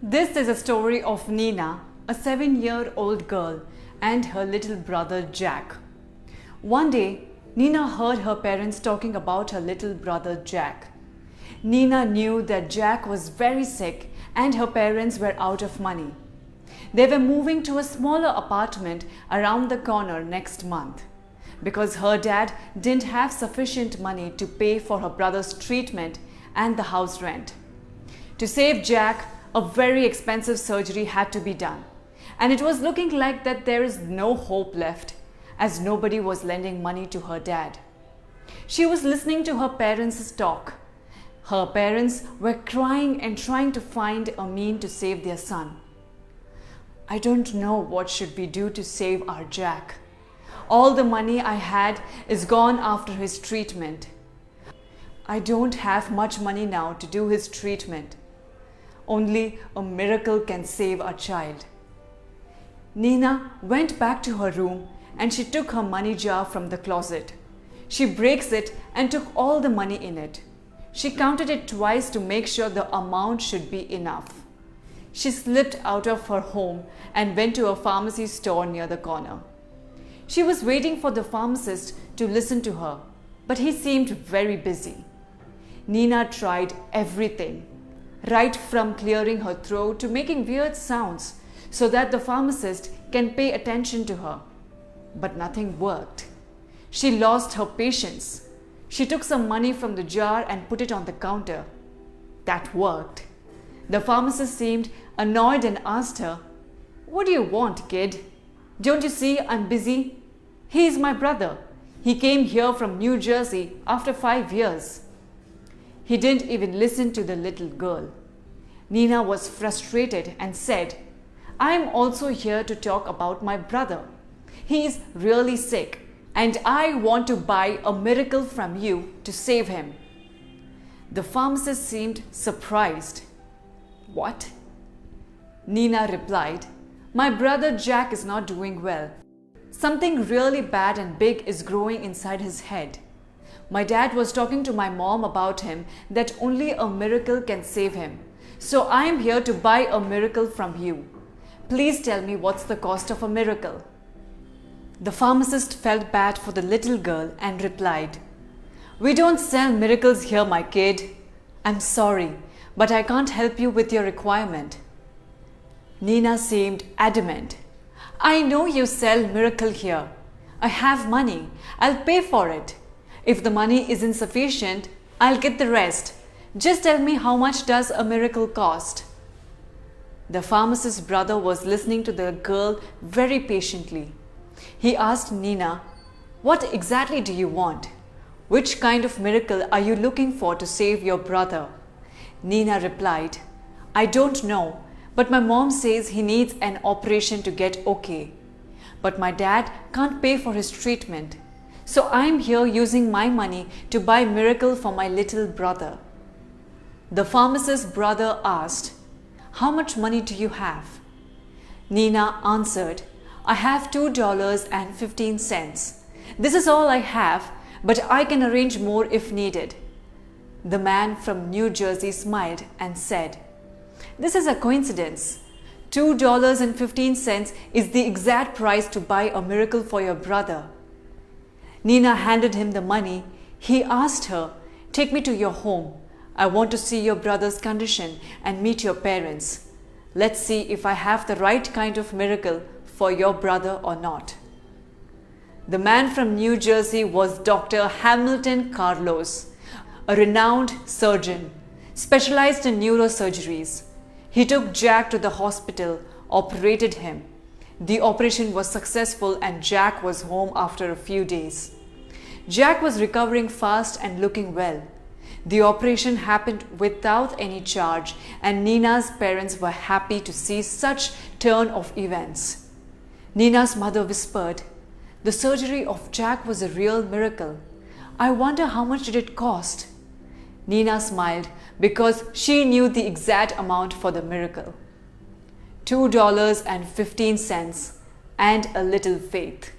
This is a story of Nina, a 7-year-old girl, and her little brother Jack. One day, Nina heard her parents talking about her little brother Jack. Nina knew that Jack was very sick and her parents were out of money. They were moving to a smaller apartment around the corner next month because her dad didn't have sufficient money to pay for her brother's treatment and the house rent. To save Jack, a very expensive surgery had to be done, and it was looking like that there is no hope left as nobody was lending money to her dad. She was listening to her parents' talk. Her parents were crying and trying to find a mean to save their son. I don't know what should we do to save our Jack. All the money I had is gone after his treatment. I don't have much money now to do his treatment. Only a miracle can save our child. Nina went back to her room and she took her money jar from the closet. She breaks it and took all the money in it. She counted it twice to make sure the amount should be enough. She slipped out of her home and went to a pharmacy store near the corner. She was waiting for the pharmacist to listen to her, but he seemed very busy. Nina tried everything, right from clearing her throat to making weird sounds so that the pharmacist can pay attention to her. But nothing worked. She lost her patience. She took some money from the jar and put it on the counter. That worked. The pharmacist seemed annoyed and asked her, "What do you want, kid? Don't you see I'm busy? He is my brother. He came here from New Jersey after 5 years." He didn't even listen to the little girl. Nina was frustrated and said, "I am also here to talk about my brother. He is really sick and I want to buy a miracle from you to save him." The pharmacist seemed surprised. "What?" Nina replied, "My brother Jack is not doing well. Something really bad and big is growing inside his head. My dad was talking to my mom about him that only a miracle can save him. So I am here to buy a miracle from you. Please tell me what's the cost of a miracle." The pharmacist felt bad for the little girl and replied, "We don't sell miracles here, my kid. I'm sorry, but I can't help you with your requirement." Nina seemed adamant. "I know you sell miracle here. I have money. I'll pay for it. If the money isn't sufficient, I'll get the rest. Just tell me how much does a miracle cost?" The pharmacist's brother was listening to the girl very patiently. He asked Nina, "What exactly do you want? Which kind of miracle are you looking for to save your brother?" Nina replied, "I don't know, but my mom says he needs an operation to get okay. But my dad can't pay for his treatment. So I'm here using my money to buy a miracle for my little brother." The pharmacist's brother asked, "How much money do you have?" Nina answered, "I have $2.15. This is all I have, but I can arrange more if needed." The man from New Jersey smiled and said, "This is a coincidence. $2.15 is the exact price to buy a miracle for your brother." Nina handed him the money. He asked her, "Take me to your home. I want to see your brother's condition and meet your parents. Let's see if I have the right kind of miracle for your brother or not." The man from New Jersey was Dr. Hamilton Carlos, a renowned surgeon, specialized in neurosurgeries. He took Jack to the hospital, operated him. The operation was successful and Jack was home after a few days. Jack was recovering fast and looking well. The operation happened without any charge and Nina's parents were happy to see such turn of events. Nina's mother whispered, "The surgery of Jack was a real miracle. I wonder how much did it cost?" Nina smiled because she knew the exact amount for the miracle. $2.15 and a little faith.